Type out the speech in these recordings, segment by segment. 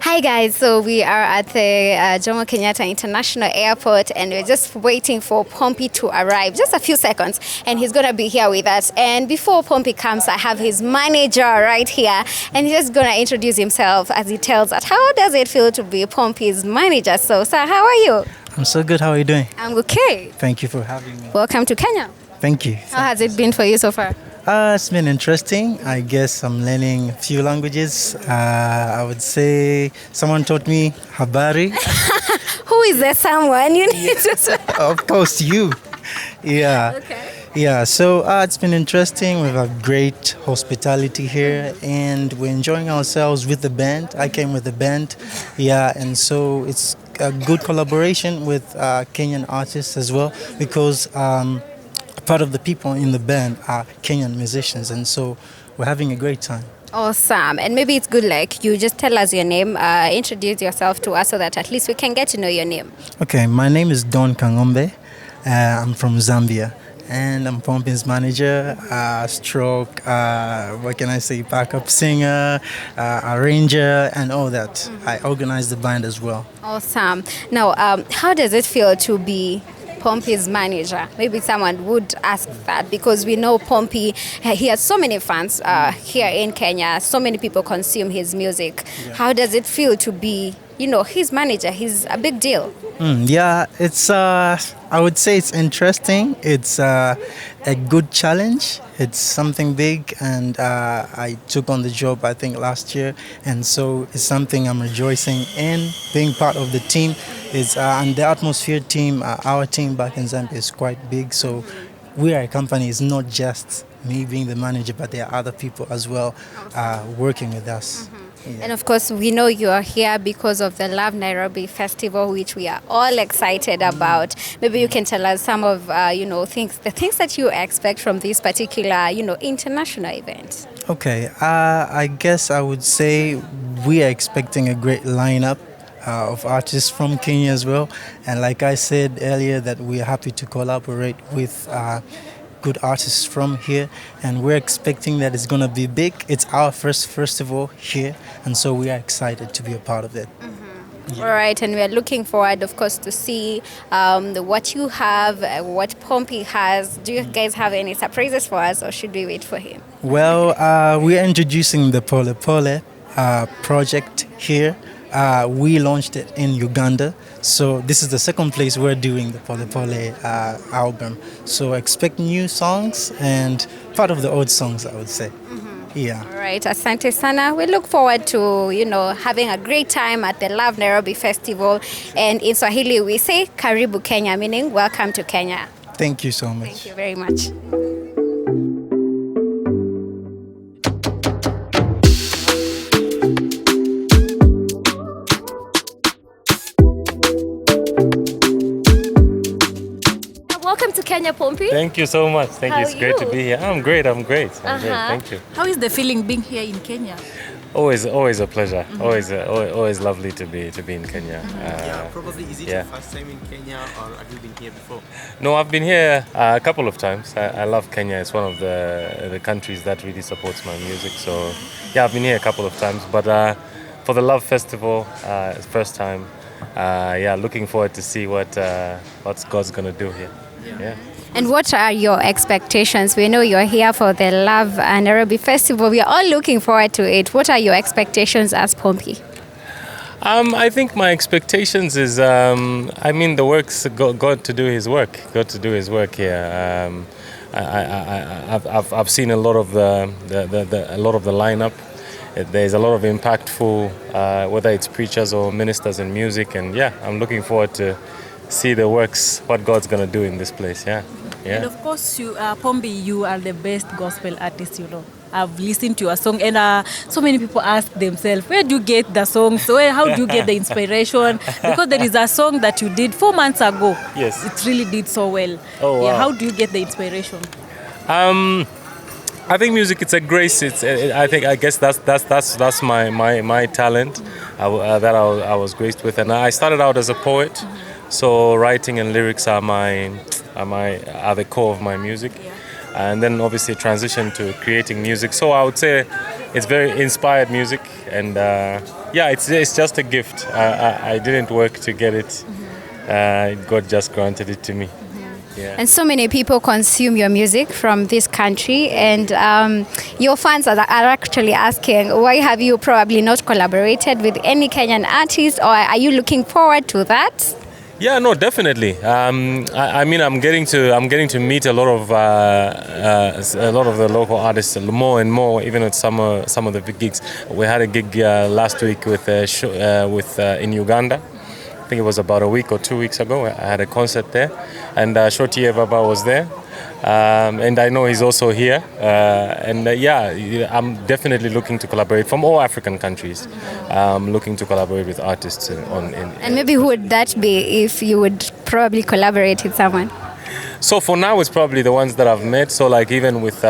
Hi guys, so we are at the Jomo Kenyatta International Airport and we're just waiting for Pompi to arrive. Just a few seconds and he's going to be here with us. And before Pompi comes, I have his manager right here and he's just going to introduce himself as he tells us how does it feel to be Pompi's manager. So sir, how are you? I'm so good. How are you doing? I'm okay. Thank you for having me. Welcome to Kenya. Thank you. How has it been for you so far? It's been interesting. I guess I'm learning a few languages. I would say someone taught me habari. Who is that someone? You need to... Of course, you. Yeah. Okay. Yeah, so it's been interesting. We have great hospitality here and we're enjoying ourselves with the band. I came with the band. Yeah, and so it's a good collaboration with Kenyan artists as well because part of the people in the band are Kenyan musicians, and so we're having a great time. Awesome. And maybe it's good like you just tell us your name, introduce yourself to us so that at least we can get to know your name. Okay, my name is Don Kangombe. I'm from Zambia and I'm Pompi's manager, stroke, what can I say, backup singer, arranger and all that. I organize the band as well. Awesome. Now, how does it feel to be Pompi's manager? Maybe someone would ask that because we know Pompi, he has so many fans here in Kenya. So many people consume his music. Yeah. How does it feel to be, his manager? He's a big deal. Yeah, it's, I would say it's interesting. It's a good challenge. It's something big and I took on the job, I think, last year. And so it's something I'm rejoicing in. Being part of the team is, and the Atmosphere team, our team back in Zambia is quite big. So we are a company. It's not just me being the manager, but there are other people as well working with us. Yeah. And of course, we know you are here because of the Love Nairobi Festival, which we are all excited about. Maybe you can tell us some of, the things that you expect from this particular, international event. Okay, I guess I would say we are expecting a great lineup of artists from Kenya as well. And like I said earlier, that we are happy to collaborate with good artists from here, and we're expecting that it's going to be big. It's our first festival here, and so we are excited to be a part of it. Yeah. All right, and we are looking forward, of course, to see what you have, what Pompi has. Do you guys have any surprises for us, or should we wait for him? Well, we are introducing the Pole Pole project here. We launched it in Uganda, so this is the second place we're doing the Pole Pole album. So expect new songs and part of the old songs, I would say. Yeah. All right, asante sana. We look forward to, having a great time at the Love Nairobi Festival. And in Swahili, we say Karibu Kenya, meaning welcome to Kenya. Thank you so much. Thank you very much. Welcome to Kenya, Pompi. Thank you so much. Thank you. It's great to be here. I'm great. I'm great. Thank you. How is the feeling being here in Kenya? Always a pleasure. Always lovely to be in Kenya. Probably is it your first time in Kenya or have you been here before? No, I've been here a couple of times. I love Kenya. It's one of the countries that really supports my music. So yeah, I've been here a couple of times. But for the Love Festival, it's first time. Looking forward to see what God's gonna do here. Yeah. And what are your expectations? We know you're here for the Love Nairobi Festival. We are all looking forward to it. What are your expectations as Pompi? I think my expectations is, the work's God to do His work. God to do His work here. I've seen a lot of the lineup. There's a lot of impactful, whether it's preachers or ministers in music, and I'm looking forward to see the works, what God's gonna do in this place. Yeah. And of course, you, Pompi, you are the best gospel artist. I've listened to your song, and so many people ask themselves, where do you get the songs? How do you get the inspiration? Because there is a song that you did 4 months ago. Yes. It really did so well. Oh, wow. Yeah. How do you get the inspiration? I think music, it's a grace. I guess that's my talent that I was graced with, and I started out as a poet. So writing and lyrics are the core of my music. and then obviously transition to creating music. So I would say it's very inspired music, and Yeah, it's just a gift. I didn't work to get it. God just granted it to me. Yeah. And so many people consume your music from this country, and your fans are actually asking, why have you probably not collaborated with any Kenyan artist, or are you looking forward to that? Yeah, no, definitely. I mean, I'm getting to meet a lot of the local artists more and more, even at some of the big gigs. We had a gig last week with in Uganda. I think it was about a week or 2 weeks ago. I had a concert there, and Shoti Baba was there. And I know he's also here. I'm definitely looking to collaborate from all African countries. Looking to collaborate with artists And maybe who would that be if you would probably collaborate with someone? So for now, it's probably the ones that I've met. So like even with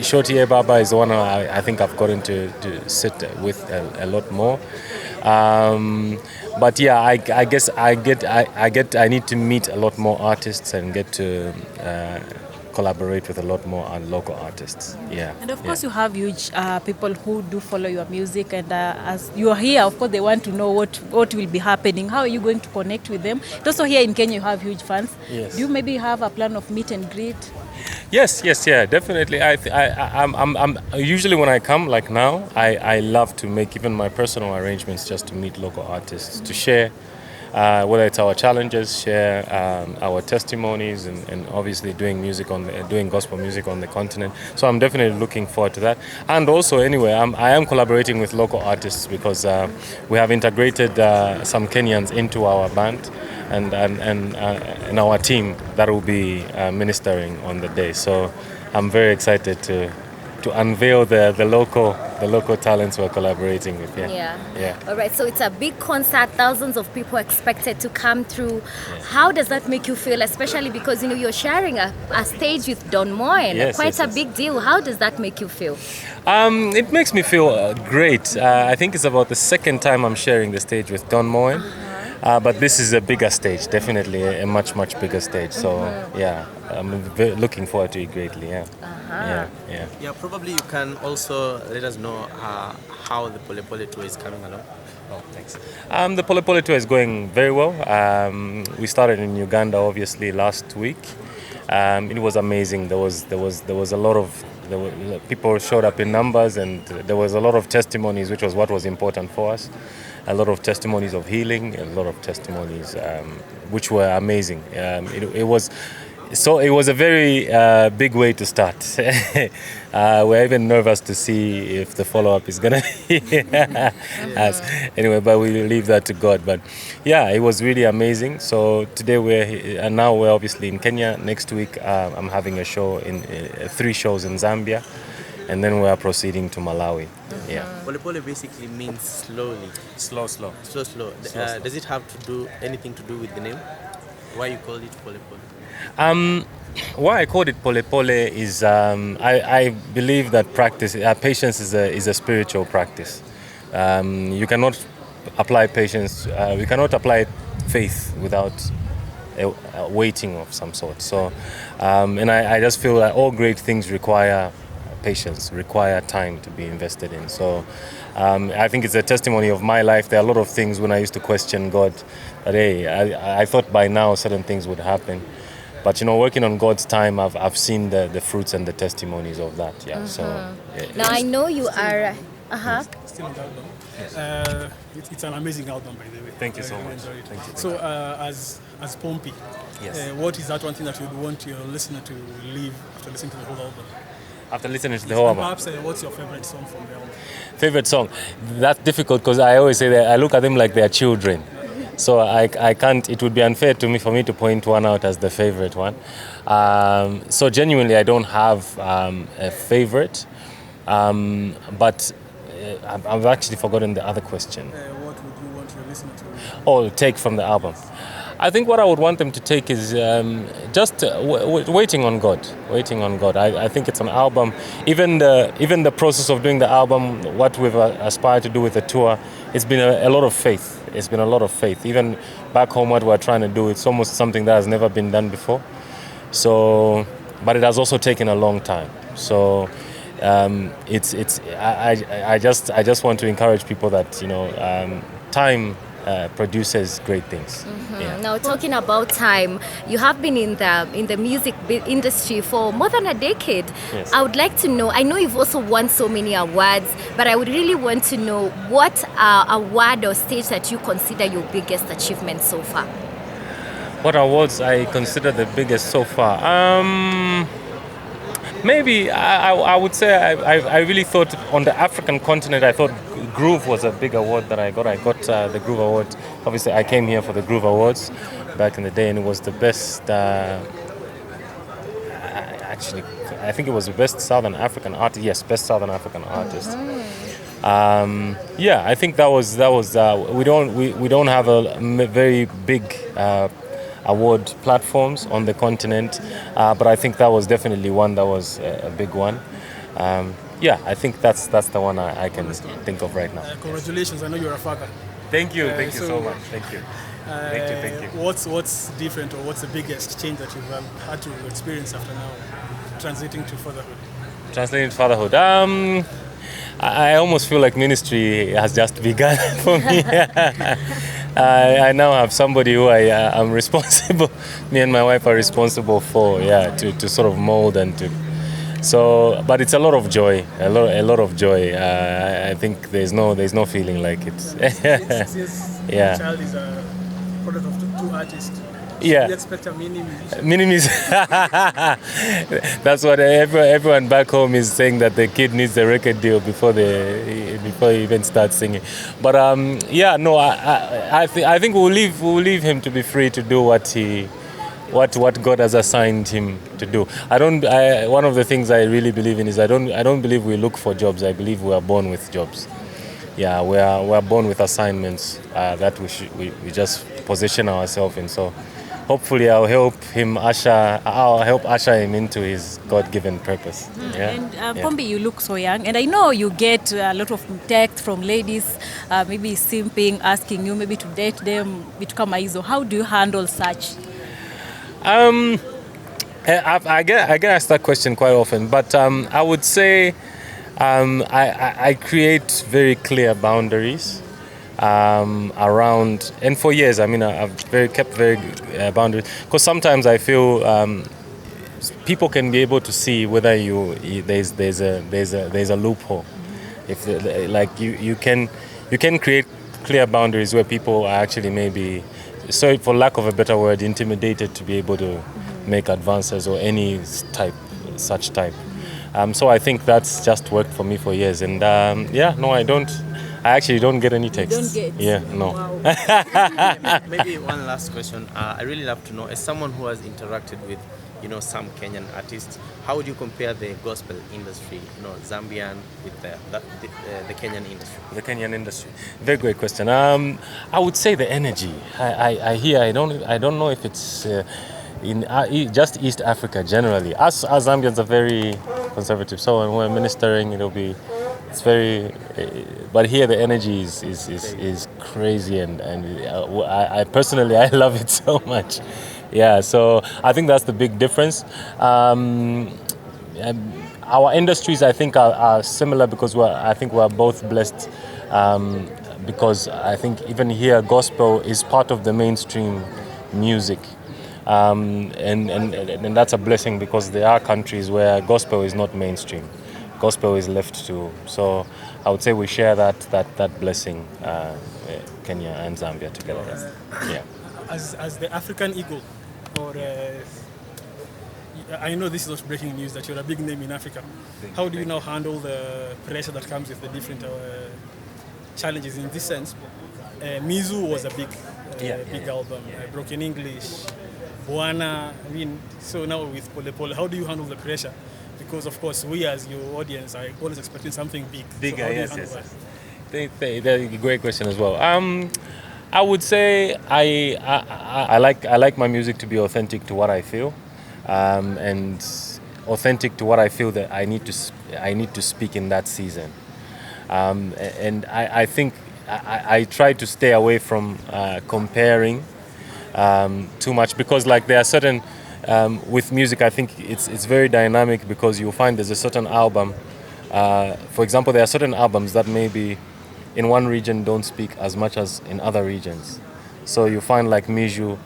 Shoti Baba is the one I think I've gotten to sit with a lot more. But yeah, I guess I need to meet a lot more artists and get to collaborate with a lot more local artists. Yeah. And of course, you have huge people who do follow your music, and as you are here, of course, they want to know what will be happening. How are you going to connect with them? Also, here in Kenya, you have huge fans. Yes. Do you maybe have a plan of meet and greet? Yes, yeah, definitely. I'm usually when I come, like now, I love to make even my personal arrangements just to meet local artists, to share, whether it's our challenges, share our testimonies, and obviously doing gospel music on the continent. So I'm definitely looking forward to that. And also, anyway, I am collaborating with local artists because we have integrated some Kenyans into our band. And our team that will be ministering on the day. So I'm very excited to unveil the local talents we're collaborating with. Yeah. All right. So it's a big concert. Thousands of people expected to come through. Yes. How does that make you feel, especially because you're sharing a stage with Don Moen? Yes, quite a big deal. How does that make you feel? It makes me feel great. I think it's about the second time I'm sharing the stage with Don Moen. But this is a bigger stage, definitely a much bigger stage. So yeah, I'm looking forward to it greatly. Yeah. Yeah, probably you can also let us know how the Pole Pole tour is coming along. Oh, thanks. The Pole Pole tour is going very well. We started in Uganda obviously last week. It was amazing. There was a lot of people showed up in numbers, and there was a lot of testimonies, which was what was important for us. A lot of testimonies of healing, a lot of testimonies which were amazing. It was a very big way to start. We're even nervous to see if the follow-up is gonna be us. Anyway, but we leave that to God. But yeah, it was really amazing. So today we're obviously in Kenya. Next week I'm having a show in 3 shows in Zambia. And then we are proceeding to Malawi. Yeah. Pole Pole basically means slowly. Slow. Slow. Does it have anything to do with the name? Why you call it Pole Pole? Why I called it Pole Pole is I believe that patience is a spiritual practice. You cannot apply patience. We cannot apply faith without a waiting of some sort. So, and I just feel that all great things require patience, require time to be invested in. So I think it's a testimony of my life. There are a lot of things when I used to question God, that I thought by now certain things would happen. But working on God's time, I've seen the fruits and the testimonies of that. Yeah. So now I know you are. Still on the album. Yes. It's an amazing album, by the way. Thank you so much. Thank you. Thank So as Pompi, Yes. what is that one thing that you'd want your listener to leave after listening to the whole album? After listening to the whole album. Perhaps what's your favorite song from the album? Favorite song? That's difficult because I always say that I look at them like they're children. So I can't, it would be unfair for me to point one out as the favorite one. So genuinely I don't have a favorite, but I've actually forgotten the other question. What would you want your listener to? Oh, take from the album. I think what I would want them to take is just waiting on God. Waiting on God. I think it's an album. Even the process of doing the album, what we've aspired to do with the tour, it's been a lot of faith. It's been a lot of faith. Even back home, what we're trying to do, it's almost something that has never been done before. So, but it has also taken a long time. So, I just want to encourage people that time produces great things. Yeah. Now, talking about time, you have been in the music industry for more than a decade. Yes. I would like to know, I know you've also won so many awards, but I would really want to know what award or stage that you consider your biggest achievement so far. What awards I consider the biggest so far? Maybe I would say I really thought on the African continent, I thought Groove was a big award that I got. I got the Groove Award. Obviously, I came here for the Groove Awards back in the day, and it was the best. Actually, I think it was the best Southern African artist. Yes, best Southern African artist. Yeah, I think that was. We don't have a very big award platforms on the continent, but I think that was definitely one that was a big one. Yeah, I think that's the one I can think of right now. Congratulations, I know you're a father. Thank you so much. Thank you. Thank you. What's different, or what's the biggest change that you've had to experience after now transiting to fatherhood? Translating to fatherhood. I almost feel like ministry has just begun for me. I now have somebody who I'm responsible. Me and my wife are responsible for, to sort of mold and to. So, but it's a lot of joy. A lot of joy. I think there's no feeling like it. Since Yeah. the child is a product of two artists. Yeah. You expect a mini musician? Minimis. That's what everyone back home is saying, that the kid needs a record deal before he even starts singing. But I think we'll leave him to be free to do what God has assigned him to do. One of the things I really believe in is I don't believe we look for jobs. I believe we are born with jobs. Yeah, we are born with assignments that we just position ourselves in. So hopefully I'll help usher him into his God-given purpose. Yeah? And Pompi, you look so young, and I know you get a lot of texts from ladies, maybe simping, asking you maybe to date them, vitu kama hizo. How do you handle such? I get asked that question quite often, but I would say I create very clear boundaries around, and for years, I mean, I've kept very boundaries, because sometimes I feel people can be able to see whether there's a loophole. If like you can create clear boundaries where people are actually maybe, so for lack of a better word, intimidated to be able to make advances or any such type. So I think that's just worked for me for years. And I actually don't get any texts. You don't get? Yeah, no. Wow. Maybe one last question. I really love to know, as someone who has interacted with, some Kenyan artists, how would you compare the gospel industry, Zambian with the Kenyan industry? The Kenyan industry. Very great question. I would say the energy. I hear. I don't know if it's in just East Africa generally. Us Zambians are very conservative. So when we're ministering, it's very. But here the energy is crazy, and I personally I love it so much. Yeah, so I think that's the big difference. Our industries, I think, are similar because I think we're both blessed, because I think even here gospel is part of the mainstream music, and that's a blessing, because there are countries where gospel is not mainstream. Gospel is left to. So I would say we share that blessing, Kenya and Zambia together. Yeah. As the African eagle, or I know this is not breaking news that you're a big name in Africa. How do you now handle the pressure that comes with the different challenges in this sense? Mizu was a big album, Broken English, Bwana. I mean, so now with Pole Pole, how do you handle the pressure? Because of course, we as your audience are always expecting something big. Bigger, so yes. That's a great question as well. I would say I like my music to be authentic to what I feel, and authentic to what I feel that I need to speak in that season. And I think I try to stay away from comparing too much, because like there are certain with music, I think it's very dynamic, because you'll find there's a certain album For example, there are certain albums that maybe in one region don't speak as much as in other regions. So you find like Miju.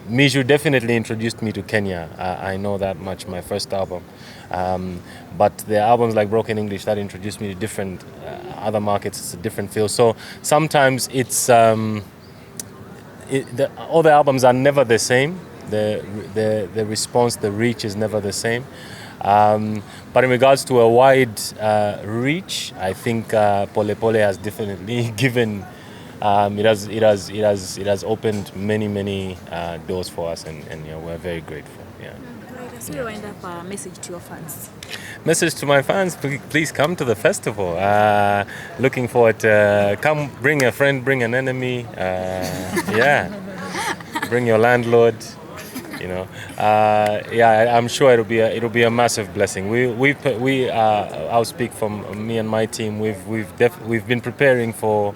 Miju definitely introduced me to Kenya. I know that much, my first album. But there are albums like Broken English that introduced me to different other markets. It's a different feel. So sometimes it's all the albums are never the same. The response, the reach is never the same. But in regards to a wide reach, I think Pole Pole has definitely given. It has opened many doors for us, and we're very grateful. Yeah. So you wind up a message to your fans. Message to my fans: please come to the festival. Looking forward to come. Bring a friend, bring an enemy. Yeah, bring your landlord. I'm sure it'll be a massive blessing. I'll speak from me and my team. We've been preparing for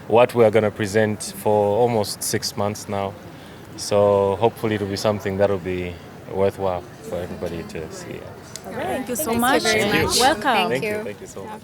what we are going to present for almost 6 months now. So hopefully it'll be something that'll be worthwhile for everybody to see. Thank you so much. Thank you very much. Welcome. Thank you. Thank you so much.